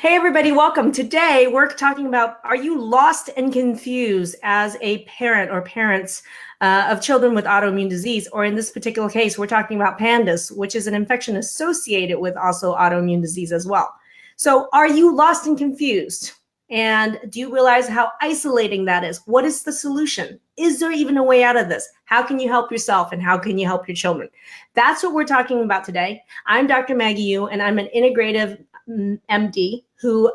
Hey, everybody, welcome. Today, we're talking about, are you lost and confused as a parent or parents of children with autoimmune disease? Or in this particular case, we're talking about pandas, which is an infection associated with also autoimmune disease as well. So are you lost and confused? And do you realize how isolating that is? What is the solution? Is there even a way out of this? How can you help yourself and how can you help your children? That's what we're talking about today. I'm Dr. Maggie Yu, and I'm an integrative MD who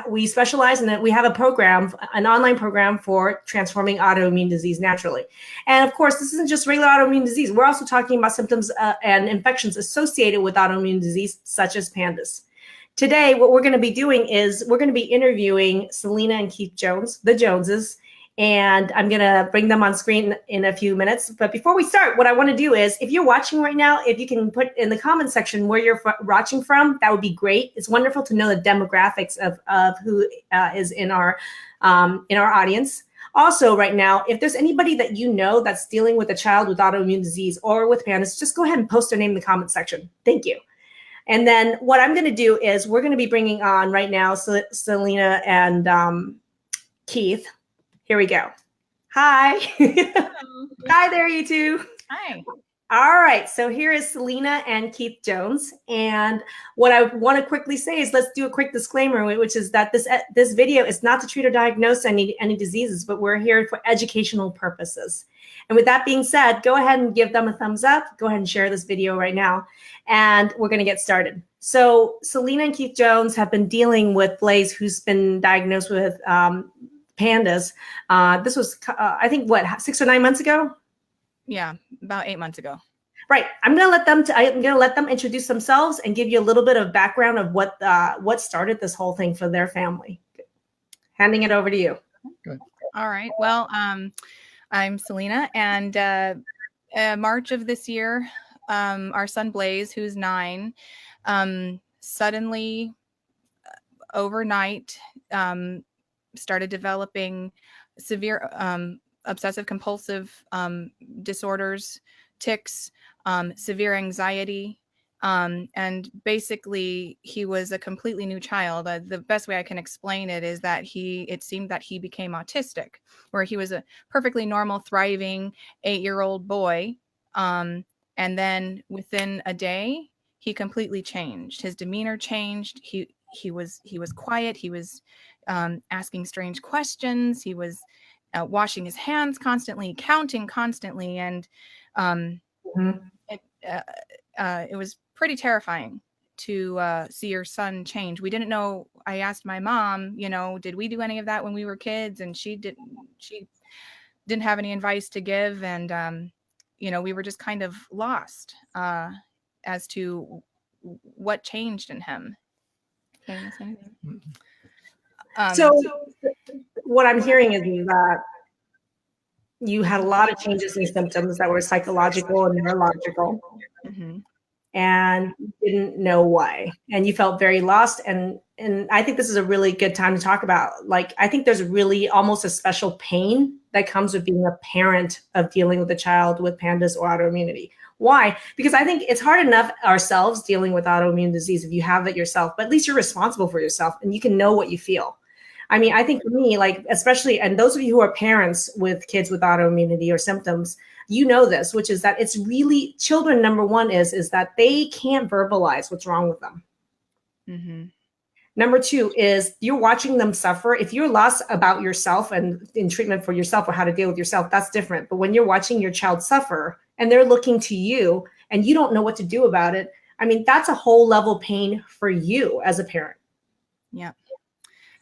we specialize in it. We have a program, an online program for transforming autoimmune disease naturally. And of course, this isn't just regular autoimmune disease. We're also talking about symptoms and infections associated with autoimmune disease, such as pandas. Today, what we're going to be doing is we're going to be interviewing Selena and Keith Jones, the Joneses, and I'm going to bring them on screen in a few minutes. But before we start, what I want to do is, if you're watching right now, if you can put in the comment section where you're watching from, that would be great. It's wonderful to know the demographics of who is in our audience. Also, right now, if there's anybody that you know that's dealing with a child with autoimmune disease or with pandas, just go ahead and post their name in the comment section. Thank you. And then what I'm going to do is we're going to be bringing on right now Selena and Keith. Here we go. Hi. Hi there, you two. Hi. All right. So here is Selena and Keith Jones. And what I want to quickly say is let's do a quick disclaimer, which is that this video is not to treat or diagnose any diseases, but we're here for educational purposes. And with that being said, go ahead and give them a thumbs up. Go ahead and share this video right now. And we're going to get started. So Selena and Keith Jones have been dealing with Blaze, who's been diagnosed with pandas. This was, I think, what, 6 or 9 months ago? Yeah, about 8 months ago. Right. I'm going to let them introduce themselves and give you a little bit of background of what started this whole thing for their family. Handing it over to you. Good. All right. Well, I'm Selena, and March of this year, our son Blaze, who's 9, suddenly, overnight, started developing severe obsessive compulsive disorders, tics, severe anxiety, and basically he was a completely new child. The best way I can explain it is that it seemed that he became autistic, where he was a perfectly normal, thriving 8-year-old boy, and then within a day he completely changed. His demeanor changed. He was quiet. He was asking strange questions. He was washing his hands constantly, counting constantly, and it was pretty terrifying to see your son change. We didn't know. I asked my mom, did we do any of that when we were kids? And she didn't have any advice to give, and we were just kind of lost as to what changed in him. So what I'm hearing is that you had a lot of changes in symptoms that were psychological and neurological, and you didn't know why, and you felt very lost. And I think this is a really good time to talk about, I think there's really almost a special pain that comes with being a parent of dealing with a child with pandas or autoimmunity. Why? Because I think it's hard enough ourselves dealing with autoimmune disease if you have it yourself, but at least you're responsible for yourself and you can know what you feel. I mean, I think for me, especially, and those of you who are parents with kids with autoimmunity or symptoms, you know this, which is that it's really, children, number one is that they can't verbalize what's wrong with them. Number two is you're watching them suffer. If you're lost about yourself and in treatment for yourself or how to deal with yourself, that's different. But when you're watching your child suffer and they're looking to you and you don't know what to do about it, I mean, that's a whole level pain for you as a parent. Yeah.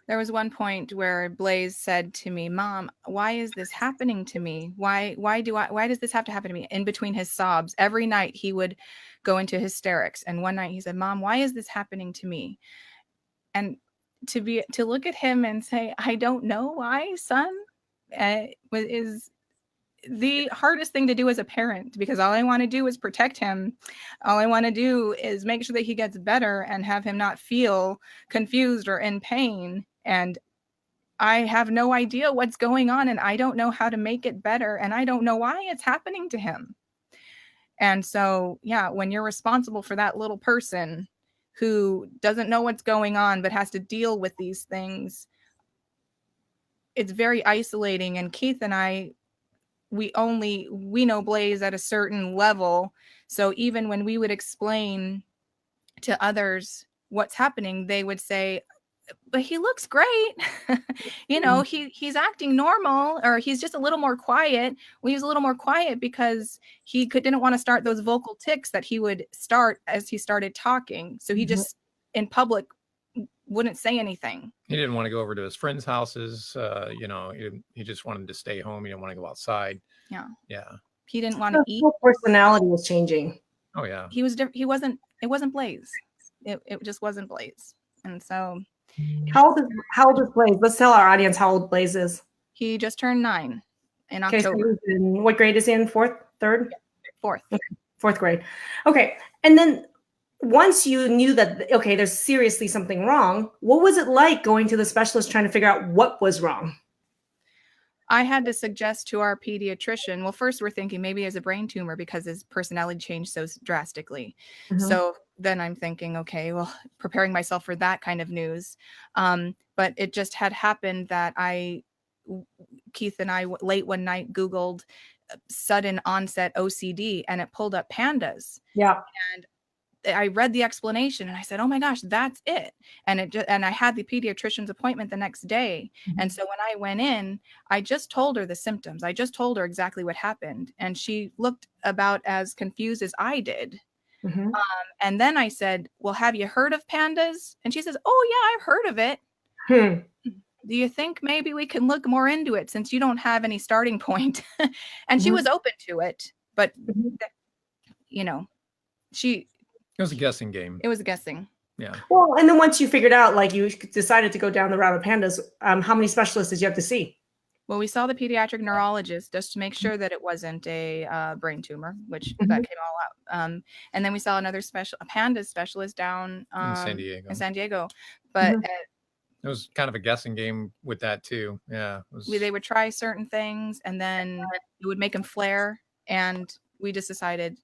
There was one point where Blaze said to me, "Mom, why is this happening to me? Why does this have to happen to me?" In between his sobs, every night he would go into hysterics. And one night he said, "Mom, why is this happening to me?" And to look at him and say, "I don't know why, son," is the hardest thing to do as a parent, because all I want to do is protect him. All I want to do is make sure that he gets better and have him not feel confused or in pain. And I have no idea what's going on, and I don't know how to make it better, and I don't know why it's happening to him. And so, yeah, when you're responsible for that little person who doesn't know what's going on but has to deal with these things, it's very isolating. And Keith and I, we know Blaze at a certain level. So even when we would explain to others what's happening, they would say, but he looks great. He's acting normal, or he's just a little more quiet. Well, he was a little more quiet because he didn't want to start those vocal tics that he would start as he started talking. So he just in public wouldn't say anything. He didn't want to go over to his friends' houses. He just wanted to stay home. He didn't want to go outside. Yeah. He didn't want to eat. His personality was changing. Oh yeah. He was different. It wasn't Blaze. It just wasn't Blaze. And so how old is Blaze? Let's tell our audience how old Blaze is. He just turned 9 in October. So what grade is he in? Fourth? Fourth. Okay. Fourth grade. Okay. And then once you knew that, okay, there's seriously something wrong, what was it like going to the specialist trying to figure out what was wrong? I had to suggest to our pediatrician, well, first we're thinking maybe he has a brain tumor because his personality changed so drastically. So then I'm thinking, okay, well, preparing myself for that kind of news. But it just had happened that Keith and I late one night Googled sudden onset OCD, and it pulled up pandas. Yeah. And I read the explanation and I said, oh my gosh, that's it. And I had the pediatrician's appointment the next day. And so when I went in, I just told her the symptoms. I just told her exactly what happened. And she looked about as confused as I did. And then I said, well, have you heard of pandas? And she says, oh yeah, I've heard of it. Do you think maybe we can look more into it since you don't have any starting point? And she was open to it, but it was a guessing game. It was a guessing. Yeah. Well, and then once you figured out, like you decided to go down the route of pandas, how many specialists did you have to see? Well, we saw the pediatric neurologist just to make sure that it wasn't a brain tumor, which that came all out. And then we saw another a panda specialist down in San Diego. But it was kind of a guessing game with that too. Yeah. They would try certain things and then it would make them flare. And we just decided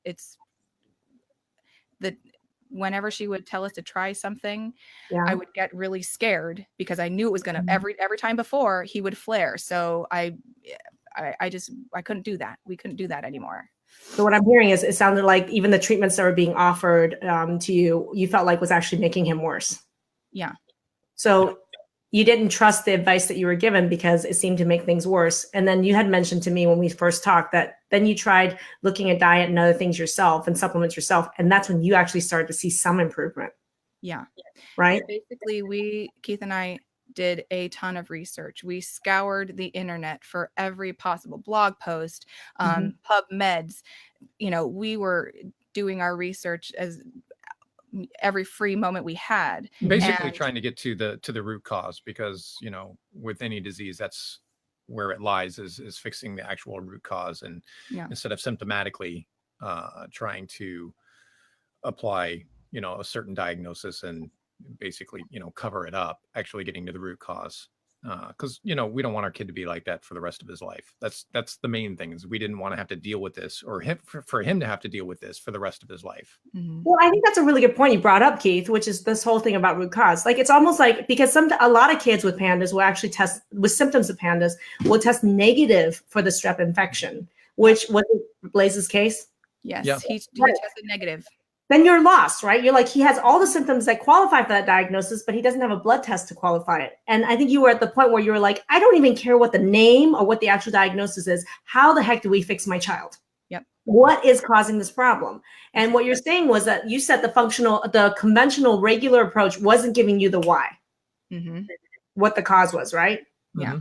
whenever she would tell us to try something, I would get really scared because I knew it was going to every time before he would flare. So I couldn't do that. We couldn't do that anymore. So what I'm hearing is it sounded like even the treatments that were being offered to you felt like was actually making him worse. Yeah. So you didn't trust the advice that you were given because it seemed to make things worse. And then you had mentioned to me when we first talked that then you tried looking at diet and other things yourself and supplements yourself. And that's when you actually started to see some improvement. Yeah. Right. So basically, Keith and I did a ton of research. We scoured the internet for every possible blog post, PubMeds. We were doing our research as every free moment we had, basically trying to get to the root cause, because with any disease, that's where it lies, is fixing the actual root cause, and instead of symptomatically trying to apply a certain diagnosis and basically cover it up, actually getting to the root cause. Because we don't want our kid to be like that for the rest of his life. That's the main thing, is we didn't want to have to deal with this, or for him to have to deal with this for the rest of his life. Well, I think that's a really good point you brought up, Keith, which is this whole thing about root cause. Like, it's almost like, because a lot of kids with pandas will actually test with symptoms of pandas will test negative for the strep infection, which was Blaze's case. Yes, yeah. He tested negative. Then you're lost, right? You're like, he has all the symptoms that qualify for that diagnosis, but he doesn't have a blood test to qualify it. And I think you were at the point where you were like, I don't even care what the name or what the actual diagnosis is. How the heck do we fix my child? Yep. What is causing this problem? And what you're saying was that you said the conventional regular approach wasn't giving you the why, what the cause was, right? Yeah.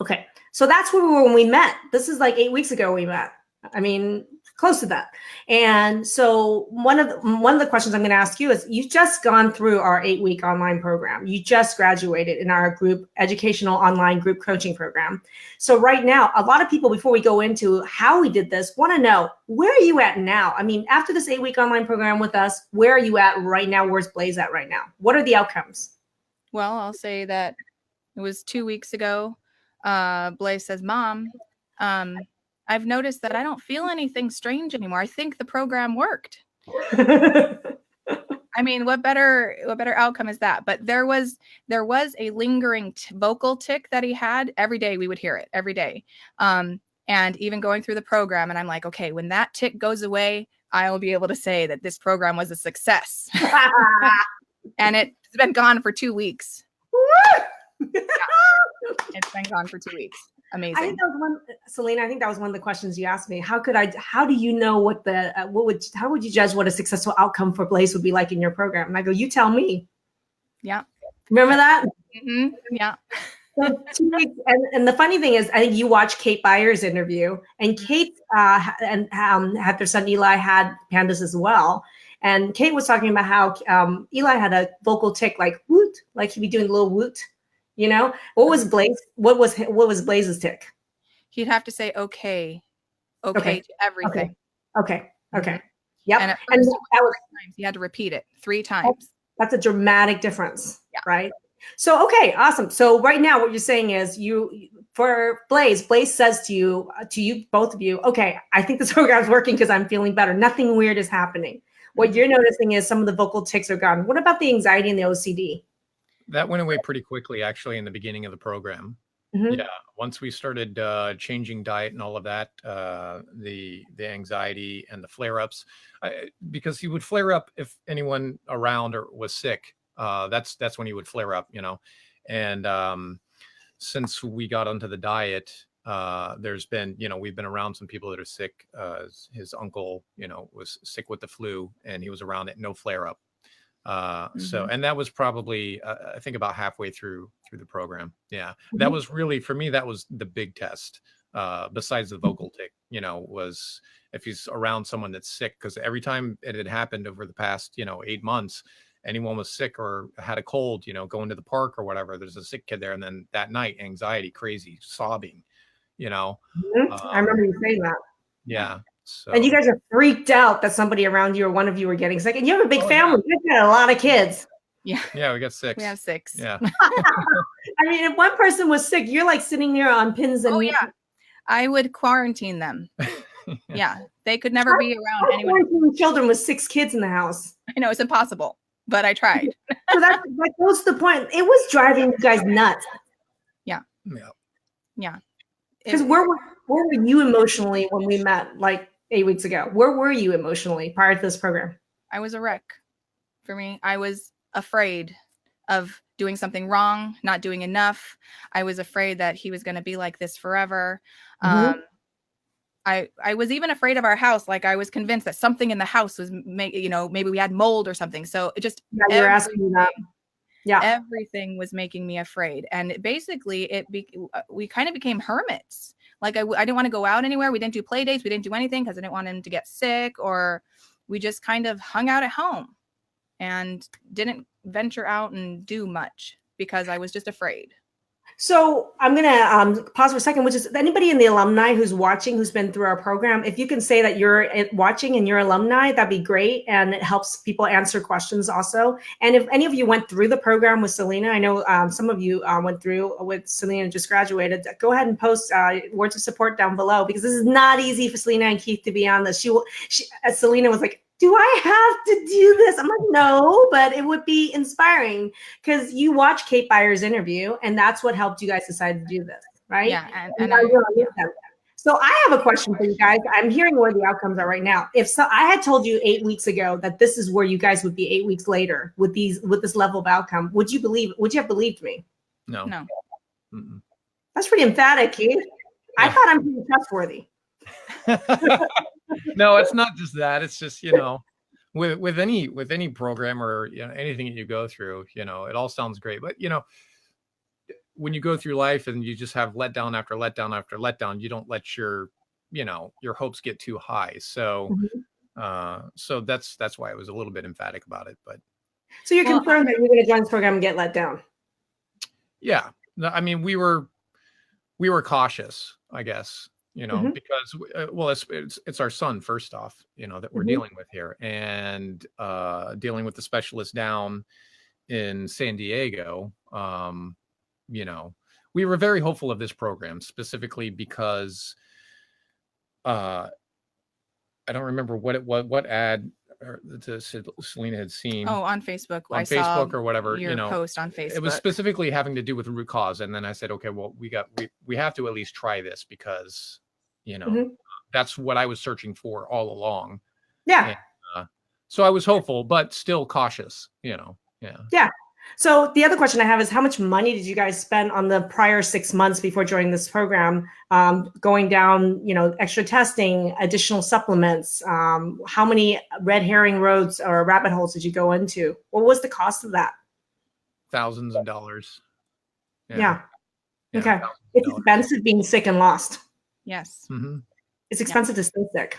Okay. So that's where we were when we met. This is like 8 weeks ago we met. I mean, close to that. And so one of the questions I'm going to ask you is, you've just gone through our 8-week online program. You just graduated in our educational online group coaching program. So right now, a lot of people, before we go into how we did this, want to know, where are you at now? I mean, after this 8-week online program with us, where are you at right now? Where's Blaze at right now? What are the outcomes? Well, I'll say that it was 2 weeks ago. Blaze says, Mom, I've noticed that I don't feel anything strange anymore. I think the program worked. I mean, what better outcome is that? But there was a lingering vocal tick that he had. Every day we would hear it every day. And even going through the program, and I'm like, okay, when that tick goes away, I will be able to say that this program was a success. And it's been gone for 2 weeks. Yeah. It's been gone for 2 weeks. Amazing. I think that was Selena, I think that was one of the questions you asked me. How do you know how would you judge what a successful outcome for Blaze would be like in your program? And I go, you tell me. Yeah. Remember that? Mm-hmm. Yeah. So 2 weeks, and the funny thing is, I think you watched Kate Byers' interview, and Kate had their son Eli had pandas as well. And Kate was talking about how Eli had a vocal tick, like woot, like he'd be doing a little woot. You know, what was Blaze? What was Blaze's tick? He'd have to say okay to everything. Okay. Yep. And, that was 3 times. He had to repeat it 3 times. That's a dramatic difference, right? So, okay, awesome. So right now what you're saying is for Blaze says to you, both of you, okay, I think this program's working because I'm feeling better. Nothing weird is happening. What you're noticing is some of the vocal tics are gone. What about the anxiety and the OCD? That went away pretty quickly, actually, in the beginning of the program. Mm-hmm. Yeah, once we started changing diet and all of that, the anxiety and the flare-ups, because he would flare up if anyone around or was sick. That's when he would flare up, And since we got onto the diet, there's been, we've been around some people that are sick. His uncle, was sick with the flu, and he was around it, no flare-up. So, and that was probably, I think about halfway through the program. Yeah. That was really, for me, that was the big test, besides the vocal tick, was if he's around someone that's sick, because every time it had happened over the past, 8 months, anyone was sick or had a cold, going to the park or whatever, there's a sick kid there. And then that night, anxiety, crazy, sobbing, I remember you saying that. Yeah. So. And you guys are freaked out that somebody around you or one of you were getting sick. And you have a big family. Yeah. You got a lot of kids. Yeah. Yeah, we got 6. We have 6. Yeah. I mean, if one person was sick, you're like sitting there on pins and I would quarantine them. Yeah. They could never be around anyone. Children with 6 kids in the house. I know it's impossible, but I tried. So that goes to the point. It was driving you guys nuts. Yeah. Yeah. Yeah. Because where were you emotionally when we met like 8 weeks ago? Where were you emotionally prior to this program? I was a wreck. For me, I was afraid of doing something wrong, not doing enough. I was afraid that he was going to be like this forever. I was even afraid of our house. Like I was convinced that something in the house was, maybe we had mold or something. So it just, you're asking that. Yeah. Everything was making me afraid. And basically we kind of became hermits. Like I didn't want to go out anywhere. We didn't do play dates. We didn't do anything because I didn't want him to get sick, or we just kind of hung out at home and didn't venture out and do much because I was just afraid. So I'm going to pause for a second, which is anybody in the alumni who's watching, who's been through our program, if you can say that you're watching and you're alumni, that'd be great. And it helps people answer questions also. And if any of you went through the program with Selena, I know some of you went through with Selena and just graduated, go ahead and post words of support down below, because this is not easy for Selena and Keith to be on this. Selena was like, do I have to do this? I'm like, no, but it would be inspiring because you watch Kate Byers' interview and that's what helped you guys decide to do this, right? Yeah. So I have a question for you guys. I'm hearing where the outcomes are right now. If I had told you 8 weeks ago that this is where you guys would be 8 weeks later with this level of outcome, would you have believed me? No. Mm-mm. That's pretty emphatic, Keith. Yeah. I thought I'm pretty trustworthy. No, it's not just that. It's just, with any program or anything that you go through, it all sounds great. But when you go through life and you just have letdown after letdown after letdown, you don't let your hopes get too high. So so that's why I was a little bit emphatic about it. But so you're confirmed that you're going to join this program and get let down? Yeah. I mean, we were cautious, I guess. Because it's our son first off, that we're dealing with here, and dealing with the specialist down in San Diego. We were very hopeful of this program specifically because I don't remember what ad Selena had seen. Oh, on Facebook. On I Facebook saw or whatever, your post on Facebook. It was specifically having to do with root cause. And then I said, okay, well, we have to at least try this because, that's what I was searching for all along. Yeah. And, so I was hopeful, but still cautious, Yeah. Yeah. So the other question I have is, how much money did you guys spend on the prior 6 months before joining this program, going down, extra testing, additional supplements? How many red herring roads or rabbit holes did you go into? What was the cost of that? Thousands of dollars. Yeah. Okay. It's expensive being sick and lost. Yes. Mm-hmm. It's expensive to stay sick.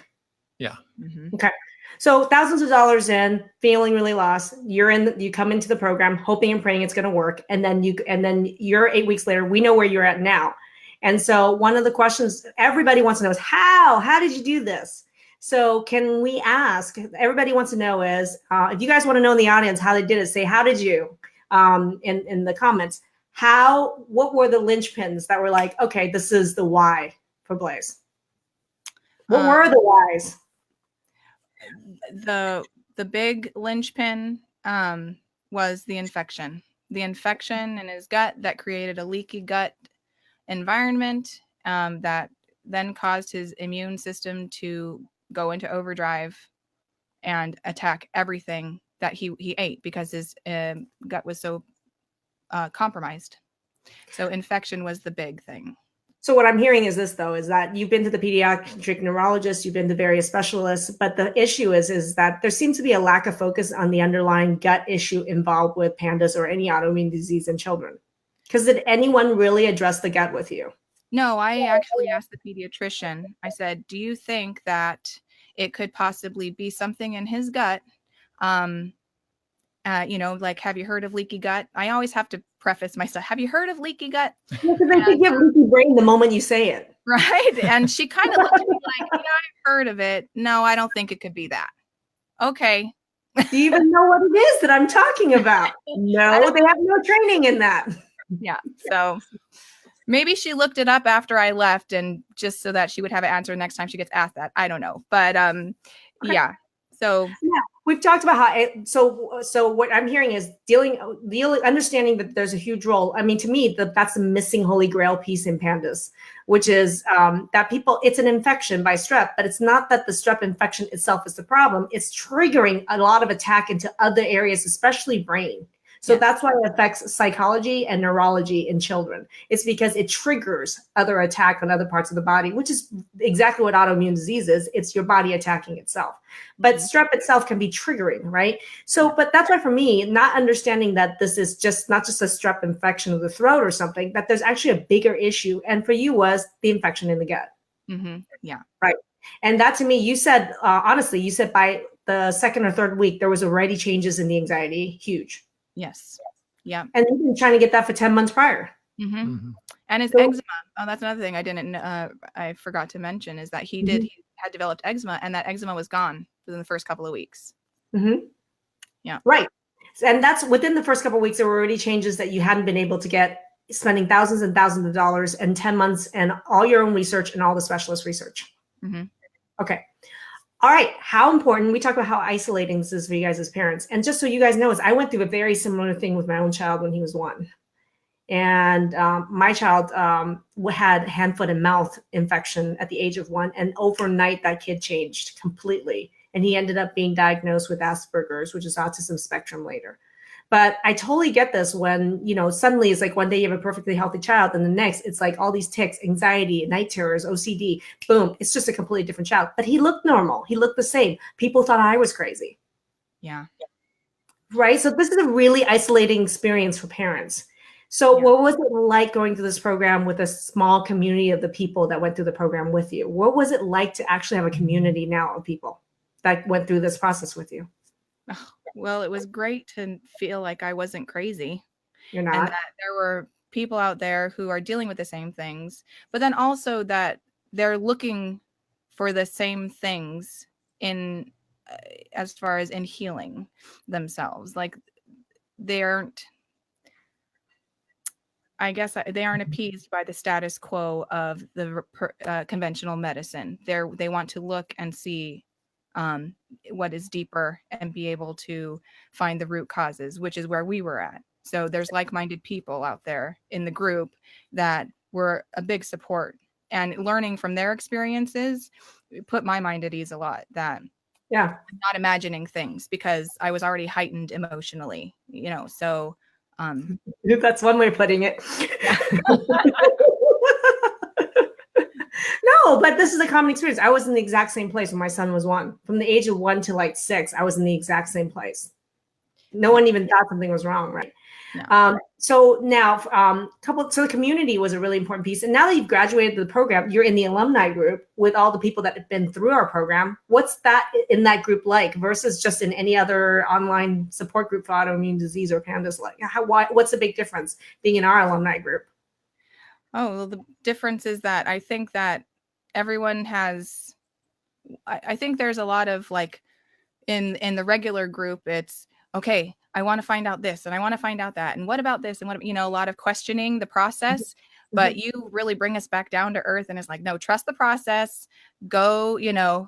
Yeah. Mm-hmm. Okay. So thousands of dollars in, feeling really lost. You come into the program hoping and praying it's going to work, and then you're 8 weeks later. We know where you're at now, and so one of the questions everybody wants to know is how did you do this? So can we ask? Everybody wants to know is if you guys want to know in the audience how they did it, say how did you in the comments. What were the linchpins that were like, okay, this is the why for Blaze? What were the whys? The big linchpin was the infection in his gut that created a leaky gut environment that then caused his immune system to go into overdrive and attack everything that he ate because his gut was so compromised. So infection was the big thing. So what I'm hearing is this, though, is that you've been to the pediatric neurologist, you've been to various specialists, but the issue is that there seems to be a lack of focus on the underlying gut issue involved with pandas or any autoimmune disease in children. Because did anyone really address the gut with you? No, I actually asked the pediatrician. I said, do you think that it could possibly be something in his gut? Like, have you heard of leaky gut? I always have to preface my stuff. Have you heard of leaky gut? Because they could give leaky brain the moment you say it. Right. And she kind of looked at me like, yeah, I've heard of it. No, I don't think it could be that. Okay. Do you even know what it is that I'm talking about? No, they have no training in that. Yeah. So maybe she looked it up after I left and just so that she would have an answer next time she gets asked that. I don't know. But okay. Yeah. So yeah, we've talked about how so what I'm hearing is understanding that there's a huge role. I mean, to me, that's the missing holy grail piece in pandas, which is that it's an infection by strep, but it's not that the strep infection itself is the problem. It's triggering a lot of attack into other areas, especially brain. So that's why it affects psychology and neurology in children. It's because it triggers other attack on other parts of the body, which is exactly what autoimmune disease is. It's your body attacking itself. But strep itself can be triggering, right? So, but that's why for me, not understanding that this is not just a strep infection of the throat or something, that there's actually a bigger issue. And for you was the infection in the gut. Mm-hmm. Yeah. Right. And that to me, you said, honestly, you said by the second or third week, there was already changes in the anxiety. Huge. Yes. Yeah. And you've been trying to get that for 10 months prior. Mm-hmm. Mm-hmm. And his eczema. Oh, that's another thing I forgot to mention is that he had developed eczema, and that eczema was gone within the first couple of weeks. Mm-hmm. Yeah. Right. And that's within the first couple of weeks, there were already changes that you hadn't been able to get, spending thousands and thousands of dollars and 10 months and all your own research and all the specialist research. Mm-hmm. Okay. All right. How important, we talk about how isolating this is for you guys as parents. And just so you guys know, I went through a very similar thing with my own child when he was 1. And my child had hand, foot, and mouth infection at the age of 1. And overnight, that kid changed completely. And he ended up being diagnosed with Asperger's, which is autism spectrum later. But I totally get this when, suddenly it's like one day you have a perfectly healthy child and the next it's like all these tics, anxiety, night terrors, OCD, boom. It's just a completely different child. But he looked normal. He looked the same. People thought I was crazy. Yeah. Right. So this is a really isolating experience for parents. So what was it like going through this program with a small community of the people that went through the program with you? What was it like to actually have a community now of people that went through this process with you? Oh, well, it was great to feel like I wasn't crazy. You're not. And that there were people out there who are dealing with the same things, but then also that they're looking for the same things in as far as in healing themselves. Like they aren't appeased by the status quo of the conventional medicine. They want to look and see what is deeper and be able to find the root causes, which is where we were at. So there's like-minded people out there in the group that were a big support, and learning from their experiences put my mind at ease a lot, that yeah, I'm not imagining things because I was already heightened emotionally, so that's one way of putting it. No, but this is a common experience. I was in the exact same place when my son was 1. From the age of 1 to like 6, I was in the exact same place. No one even thought something was wrong, right? Yeah. So now, so the community was a really important piece. And now that you've graduated the program, you're in the alumni group with all the people that have been through our program. What's that in that group like versus just in any other online support group for autoimmune disease or PANDAS? Like, what's the big difference being in our alumni group? Oh, well, the difference is that I think that everyone has, I think there's a lot of like in the regular group, it's okay, I want to find out this and I want to find out that. And what about this? And what, a lot of questioning the process, but you really bring us back down to earth. And it's like, no, trust the process, go,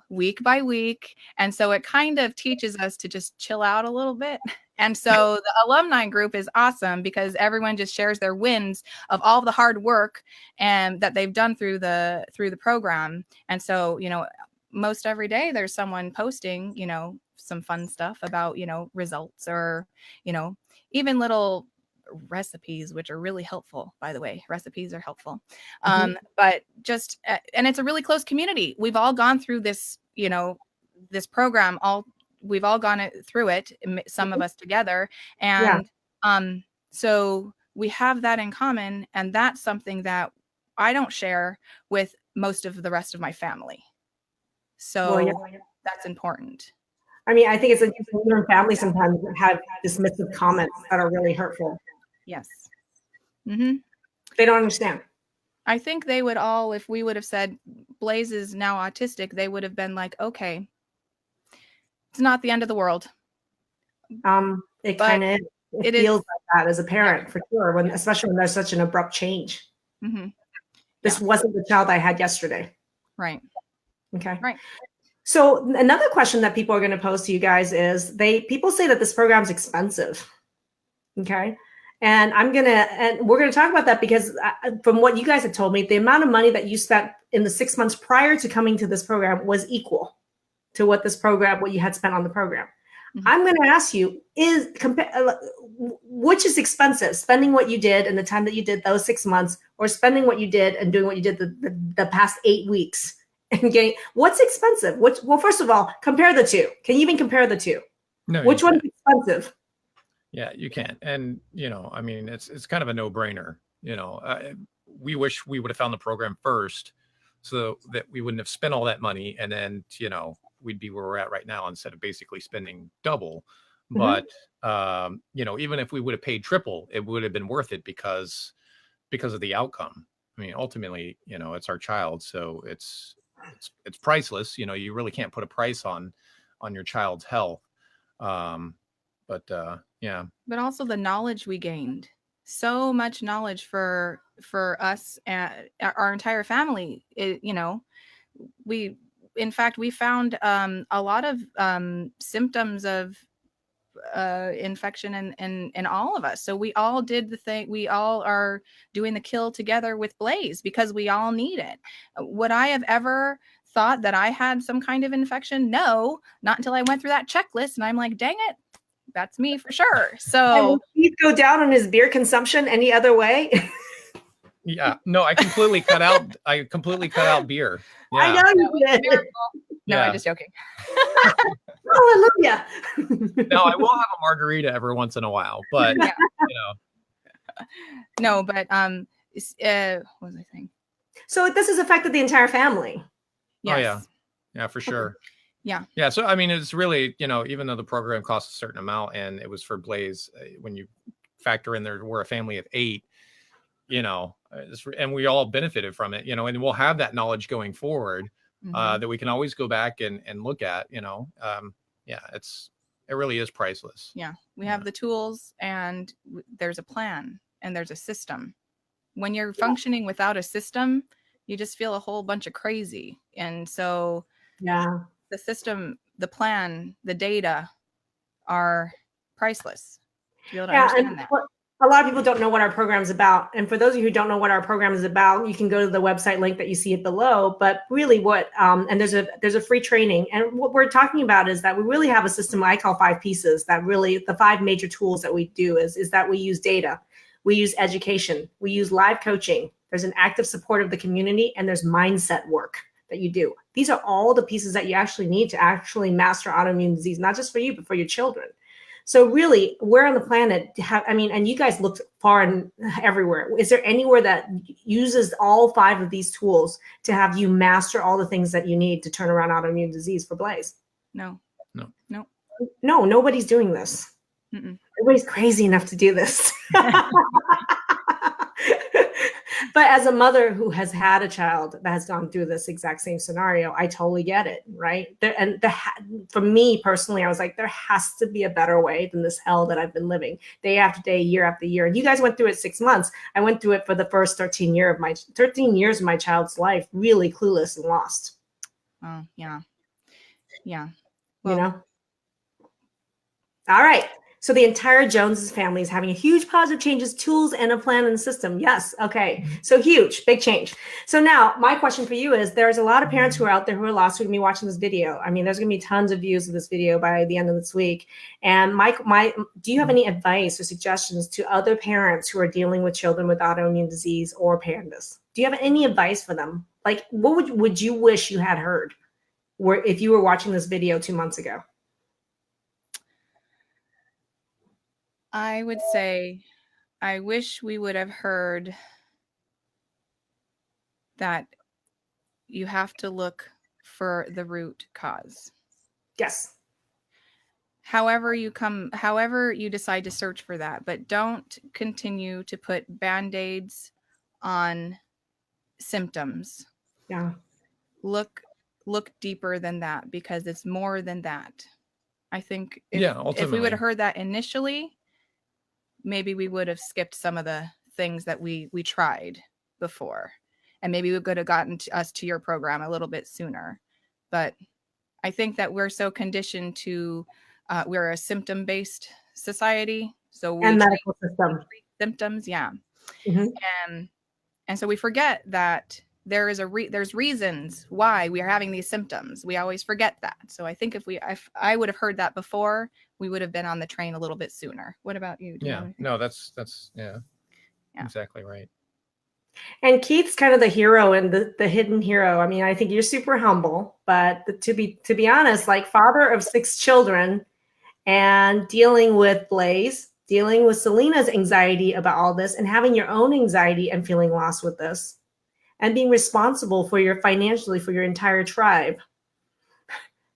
week by week. And so it kind of teaches us to just chill out a little bit. And so the alumni group is awesome because everyone just shares their wins of all the hard work and that they've done through the program. And so, most every day there's someone posting, some fun stuff about, results or, even little recipes, which are really helpful, by the way. Recipes are helpful. But just, and it's a really close community. We've all gone through this, this program, we've all gone through it, some of us together. And so we have that in common. And that's something that I don't share with most of the rest of my family. So that's important. I mean, I think it's like your family sometimes have dismissive comments that are really hurtful. Yes. They don't understand. I think they would all, if we would have said Blaze is now autistic, they would have been like, okay, it's not the end of the world. It kind of is. It feels like that as a parent, for sure, especially when there's such an abrupt change. This wasn't the child I had yesterday. Right. Okay. Right. So another question that people are going to pose to you guys is people say that this program is expensive. Okay. And we're going to talk about that because from what you guys have told me, the amount of money that you spent in the 6 months prior to coming to this program was equal to what you had spent on the program. I'm going to ask you, which is expensive, spending what you did and the time that you did those 6 months, or spending what you did and doing what you did the past 8 weeks and what's expensive? Well, first of all, compare the two. Can you even compare the two? No. Which one's expensive? Yeah, you can. And, I mean, it's kind of a no-brainer. We wish we would have found the program first so that we wouldn't have spent all that money and then, we'd be where we're at right now instead of basically spending double. But, even if we would have paid triple, it would have been worth it because of the outcome. I mean, ultimately, it's our child. So it's priceless. You really can't put a price on your child's health. But also the knowledge we gained, so much knowledge for us and our entire family. We found a lot of symptoms of infection in all of us. So we all did the thing. We all are doing the kill together with Blaze because we all need it. Would I have ever thought that I had some kind of infection? No, not until I went through that checklist and I'm like, dang it, that's me for sure. So he'd go down on his beer consumption any other way. Yeah, no, I completely cut out beer. Yeah. I know you did. No, I'm just joking. Hallelujah. No, I will have a margarita every once in a while, but No, but what was I saying? So this has affected the entire family. Yes. Oh yeah, for sure. Yeah. So I mean, it's really, even though the program costs a certain amount and it was for Blaze, when you factor in we're a family of 8, and we all benefited from it, and we'll have that knowledge going forward that we can always go back and look at, it really is priceless. Yeah. We have the tools and there's a plan and there's a system. When you're functioning without a system, you just feel a whole bunch of crazy. And so the system the plan, the data are priceless to be able to understand that. A lot of people don't know what our program is about. And for those of you who don't know what our program is about, you can go to the website link that you see it below. But really and there's a free training. And what we're talking about is that we really have a system I call 5 pieces, that really the 5 major tools that we do is that we use data, we use education, we use live coaching, there's an active support of the community, and there's mindset work that you do. These are all the pieces that you actually need to actually master autoimmune disease, not just for you, but for your children. So really, where on the planet and you guys looked far and everywhere. Is there anywhere that uses all 5 of these tools to have you master all the things that you need to turn around autoimmune disease for Blaze? No, nobody's doing this. Everybody's crazy enough to do this. But as a mother who has had a child that has gone through this exact same scenario, I totally get it, right? For me personally, I was like, there has to be a better way than this hell that I've been living day after day, year after year. And you guys went through it 6 months. I went through it for the first 13 years of my child's life, really clueless and lost. Oh, yeah. Yeah. Well, all right. So the entire Joneses family is having a huge positive changes, tools, and a plan and system. Yes. Okay. So huge, big change. So now my question for you is, there's a lot of parents who are out there who are lost who are going to be watching this video. I mean, there's going to be tons of views of this video by the end of this week. And do you have any advice or suggestions to other parents who are dealing with children with autoimmune disease or PANDAS? Do you have any advice for them? Like, what would you wish you had heard if you were watching this video 2 months ago? I would say, I wish we would have heard that you have to look for the root cause. Yes. However you decide to search for that, but don't continue to put Band-Aids on symptoms. Yeah. Look deeper than that, because it's more than that. I think if we would have heard that initially, maybe we would have skipped some of the things that we tried before, and maybe we could have gotten us to your program a little bit sooner. But I think that we're so conditioned to, we're a symptom-based society. So we medical system symptoms. Yeah. Mm-hmm. And so we forget that there's reasons why we are having these symptoms. We always forget that. So I think if I would have heard that before, we would have been on the train a little bit sooner. What about you? That's exactly right. And Keith's kind of the hero and the hidden hero. I mean, I think you're super humble, but to be honest, like father of 6 children and dealing with Blaze, dealing with Selena's anxiety about all this, and having your own anxiety and feeling lost with this, and being responsible financially for your entire tribe.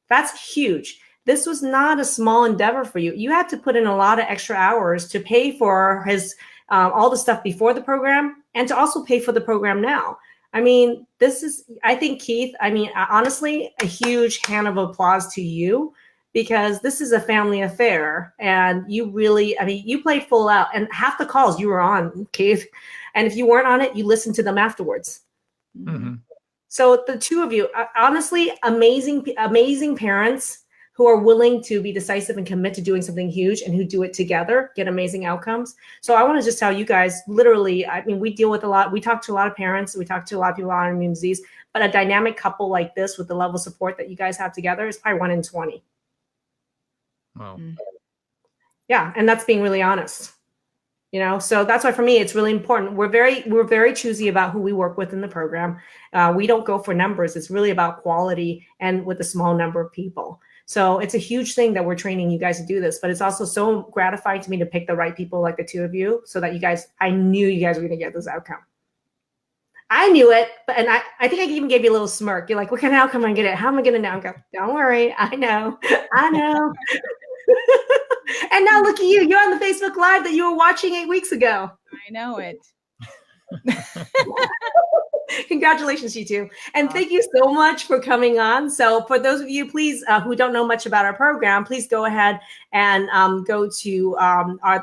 That's huge. This was not a small endeavor for you. You had to put in a lot of extra hours to pay for his all the stuff before the program, and to also pay for the program now. I mean, I think, Keith, honestly, a huge hand of applause to you, because this is a family affair, and you really, you played full out, and half the calls you were on, Keith. And if you weren't on it, you listened to them afterwards. Mm-hmm. So the 2 of you, honestly, amazing parents who are willing to be decisive and commit to doing something huge, and who do it together, get amazing outcomes. So I want to just tell you guys, literally, we talk to a lot of parents, we talk to a lot of people with autoimmune disease, but a dynamic couple like this with the level of support that you guys have together is probably 1 in 20. Wow. Yeah. And that's being really honest. So that's why for me, it's really important. We're very choosy about who we work with in the program. We don't go for numbers. It's really about quality and with a small number of people. So it's a huge thing that we're training you guys to do this, but it's also so gratifying to me to pick the right people like the 2 of you, so that I knew you guys were going to get this outcome. I knew it, and I think I even gave you a little smirk. You're like, what kind of outcome am I going to get? How am I going to know? I go, don't worry. I know. And now look at you. You're on the Facebook Live that you were watching 8 weeks ago. I know it. Congratulations, you two. And thank you so much for coming on. So for those of you, please, who don't know much about our program, please go ahead and go to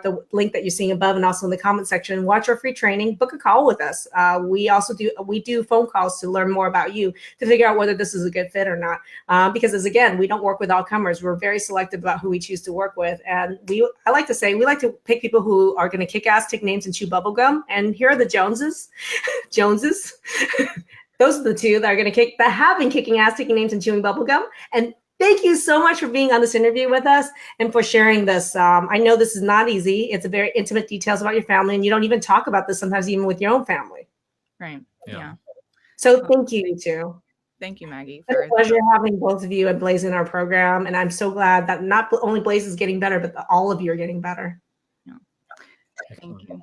the link that you're seeing above and also in the comment section, watch our free training, book a call with us. We do phone calls to learn more about you, to figure out whether this is a good fit or not. Because as again, we don't work with all comers. We're very selective about who we choose to work with. And I like to say, we like to pick people who are going to kick ass, take names, and chew bubble gum. And here are the Joneses. Those are the two that have been kicking ass, taking names, and chewing bubblegum. And thank you so much for being on this interview with us and for sharing this. I know this is not easy. It's a very intimate details about your family, and you don't even talk about this sometimes even with your own family. Right. Yeah. So thank you two. Thank you, Maggie. It's a pleasure having both of you and Blaze in our program. And I'm so glad that not only Blaze is getting better, but all of you are getting better. Yeah. Thank you.